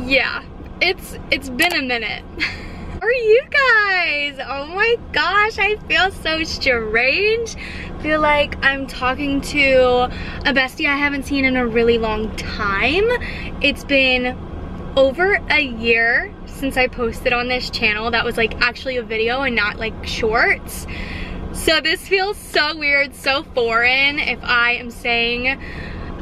Yeah, it's been a minute. How are you guys? Oh my gosh, I feel so strange. I feel like I'm talking to a bestie I haven't seen in a really long time. It's been over a year since I posted on this channel that was like actually a video and not like shorts. So this feels so weird, so foreign. If I am saying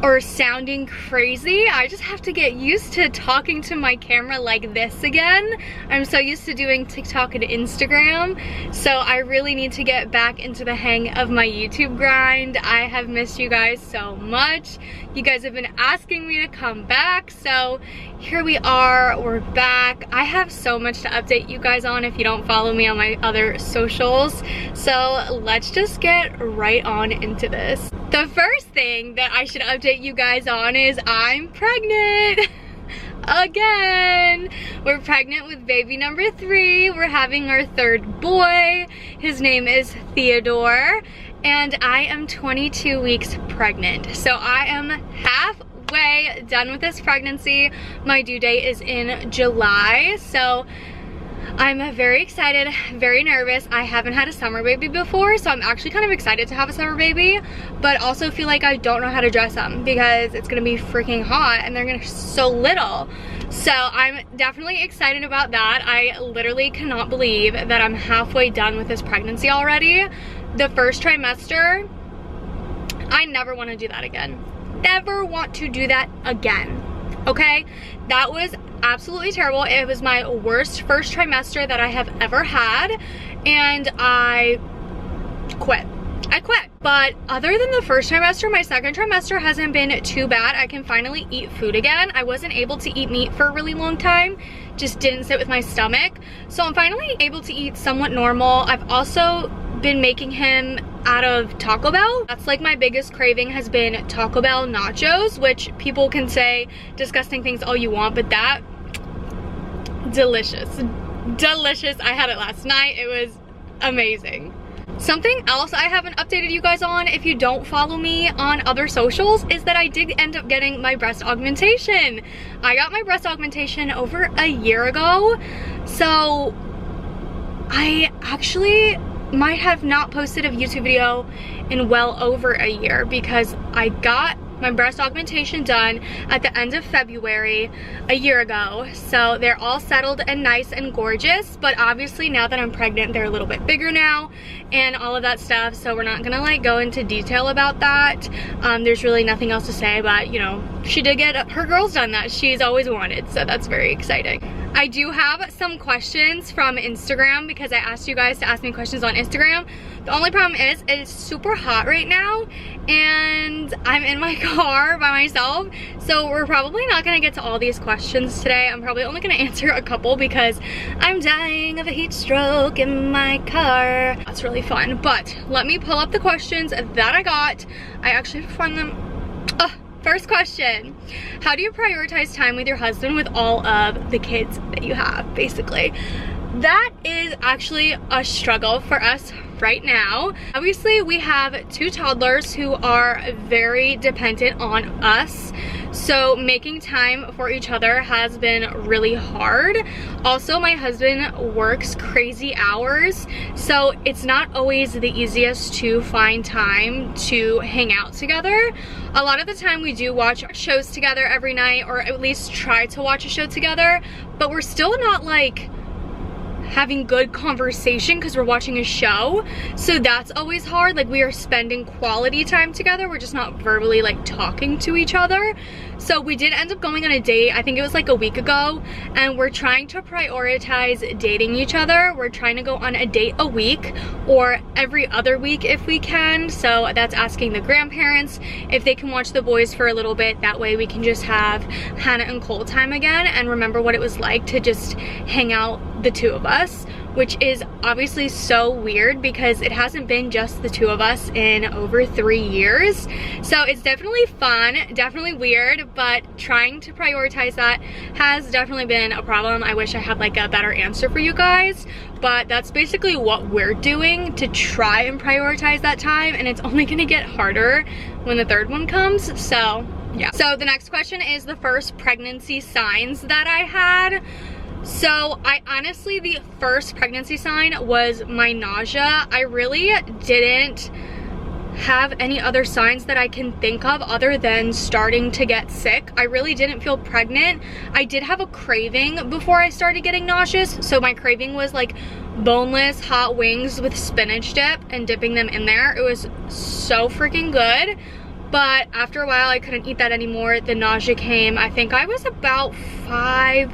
or sounding crazy, I just have to get used to talking to my camera like this again. I'm so used to doing TikTok and Instagram, so I really need to get back into the hang of my YouTube grind. I have missed you guys so much. You guys have been asking me to come back, so here we are, we're back. I have so much to update you guys on if you don't follow me on my other socials, so let's just get right on into this. The first thing that I should update you guys on is I'm pregnant again. We're pregnant with baby number 3. We're having our 3rd boy. His name is Theodore, and I am 22 weeks pregnant. So I am halfway done with this pregnancy. My due date is in July, so I'm very excited, very nervous. I haven't had a summer baby before, so I'm actually kind of excited to have a summer baby, but also feel like I don't know how to dress them because it's gonna be freaking hot and they're gonna be so little. So I'm definitely excited about that. I literally cannot believe that I'm halfway done with this pregnancy already. The first trimester, I never want to do that again. Never want to do that again. Okay, that was absolutely terrible. It was my worst first trimester that I have ever had, and I quit. But other than the first trimester, my second trimester hasn't been too bad. I can finally eat food again. I wasn't able to eat meat for a really long time, just didn't sit with my stomach. So I'm finally able to eat somewhat normal. I've also been making him out of Taco Bell. That's like my biggest craving has been Taco Bell nachos, which people can say disgusting things all you want, but that, delicious. I had it last night. It was amazing. Something else I haven't updated you guys on, if you don't follow me on other socials, is that I did end up getting my breast augmentation. I got my breast augmentation over a year ago, so I actually might have not posted a YouTube video in well over a year because I got my breast augmentation done at the end of February a year ago. So they're all settled and nice and gorgeous, but obviously now that I'm pregnant, they're a little bit bigger now and all of that stuff. So we're not gonna like go into detail about that. There's really nothing else to say, but you know, she did get her girls done that she's always wanted, so that's very exciting. I do have some questions from Instagram because I asked you guys to ask me questions on Instagram. The only problem is it's super hot right now and I'm in my car by myself, so we're probably not gonna get to all these questions today. I'm probably only gonna answer a couple because I'm dying of a heat stroke in my car. That's really fun, but let me pull up the questions that I got. I actually found them. First question, how do you prioritize time with your husband with all of the kids that you have, basically? That is actually a struggle for us right now. Obviously, we have 2 toddlers who are very dependent on us, so making time for each other has been really hard. Also, my husband works crazy hours, so it's not always the easiest to find time to hang out together. A lot of the time we do watch shows together every night, or at least try to watch a show together, but we're still not like having good conversation because we're watching a show, so that's always hard. Like, we are spending quality time together, we're just not verbally like talking to each other. So we did end up going on a date, I think it was like a week ago, and we're trying to prioritize dating each other. We're trying to go on a date a week or every other week if we can. So that's asking the grandparents if they can watch the boys for a little bit. That way we can just have Hannah and Cole time again and remember what it was like to just hang out, the 2 of us, which is obviously so weird because it hasn't been just the 2 of us in over 3 years. So it's definitely fun, definitely weird, but trying to prioritize that has definitely been a problem. I wish I had like a better answer for you guys, but that's basically what we're doing to try and prioritize that time, and it's only gonna get harder when the 3rd one comes. So yeah. So the next question is the first pregnancy signs that I had. So I honestly, the first pregnancy sign was my nausea. I really didn't have any other signs that I can think of other than starting to get sick. I really didn't feel pregnant. I did have a craving before I started getting nauseous. So my craving was like boneless hot wings with spinach dip and dipping them in there. It was so freaking good. But after a while, I couldn't eat that anymore. The nausea came. I think I was about 5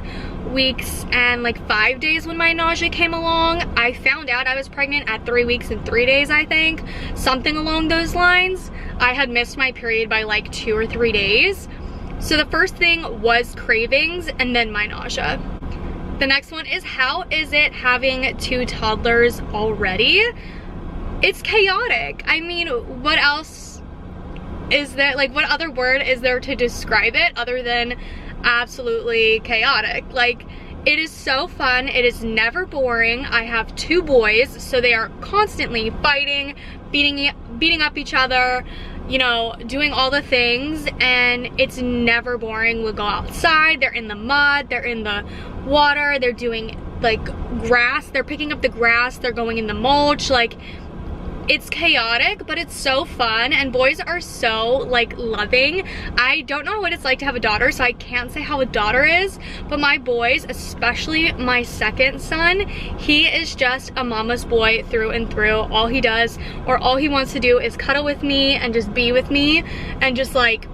weeks and like 5 days when my nausea came along. I found out I was pregnant at 3 weeks and 3 days, I think. Something along those lines. I had missed my period by like 2 or 3 days. So the first thing was cravings and then my nausea. The next one is, how is it having 2 toddlers already? It's chaotic. I mean, what else is there, like what other word is there to describe it other than absolutely chaotic? Like, it is so fun. It is never boring. I have 2 boys, so they are constantly fighting, beating up each other, you know, doing all the things, and it's never boring. We'll go outside, they're in the mud, they're in the water, they're doing like grass, they're picking up the grass, they're going in the mulch. Like, it's chaotic, but it's so fun, and boys are so like loving. I don't know what it's like to have a daughter, so I can't say how a daughter is, but my boys, especially my second son, he is just a mama's boy through and through. All he does, or all he wants to do, is cuddle with me and just be with me, and just like,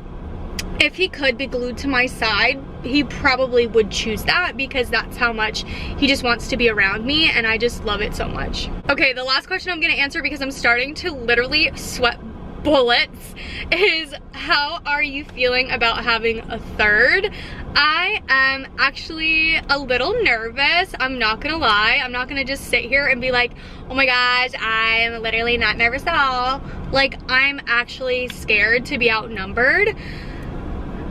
if he could be glued to my side, he probably would choose that, because that's how much he just wants to be around me, and I just love it so much. Okay, the last question I'm gonna answer, because I'm starting to literally sweat bullets, is how are you feeling about having a third? I am actually a little nervous. I'm not gonna lie. I'm not gonna just sit here and be like, oh my gosh, I'm literally not nervous at all. Like, I'm actually scared to be outnumbered.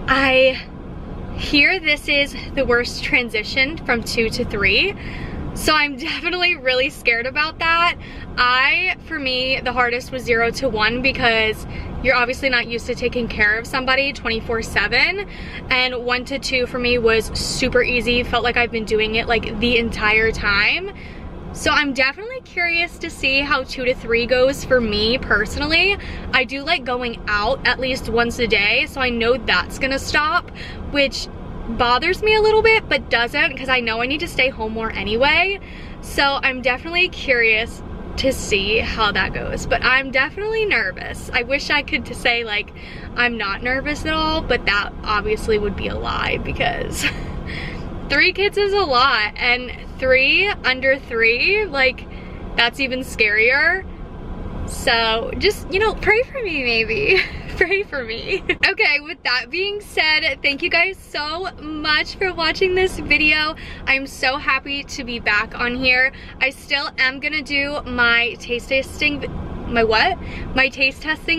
I hear this is the worst transition from 2 to 3, so I'm definitely really scared about that. For me, the hardest was 0 to 1, because you're obviously not used to taking care of somebody 24/7, and 1 to 2 for me was super easy. Felt like I've been doing it like the entire time. So I'm definitely curious to see how 2 to 3 goes for me personally. I do like going out at least once a day, so I know that's gonna stop, which bothers me a little bit, but doesn't, because I know I need to stay home more anyway. So I'm definitely curious to see how that goes, but I'm definitely nervous. I wish I could say like I'm not nervous at all, but that obviously would be a lie, because 3 kids is a lot, and 3 under 3, like, that's even scarier. So just, you know, pray for me maybe. Pray for me. Okay, with that being said, thank you guys so much for watching this video. I'm so happy to be back on here. I still am gonna do my taste testing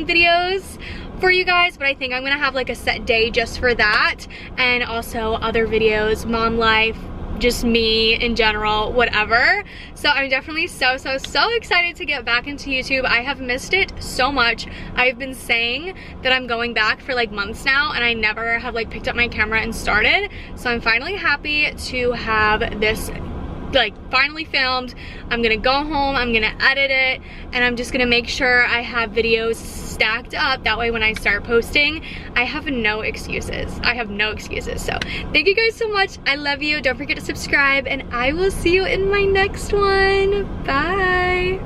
videos for you guys, but I think I'm gonna have like a set day just for that, and also other videos, mom life, just me in general, whatever. So I'm definitely so excited to get back into YouTube. I have missed it so much. I've been saying that I'm going back for like months now, and I never have like picked up my camera and started. So I'm finally happy to have this like finally filmed. I'm gonna go home, I'm gonna edit it, and I'm just gonna make sure I have videos stacked up. That way when I start posting, I have no excuses. So thank you guys so much. I love you. Don't forget to subscribe, and I will see you in my next one. Bye.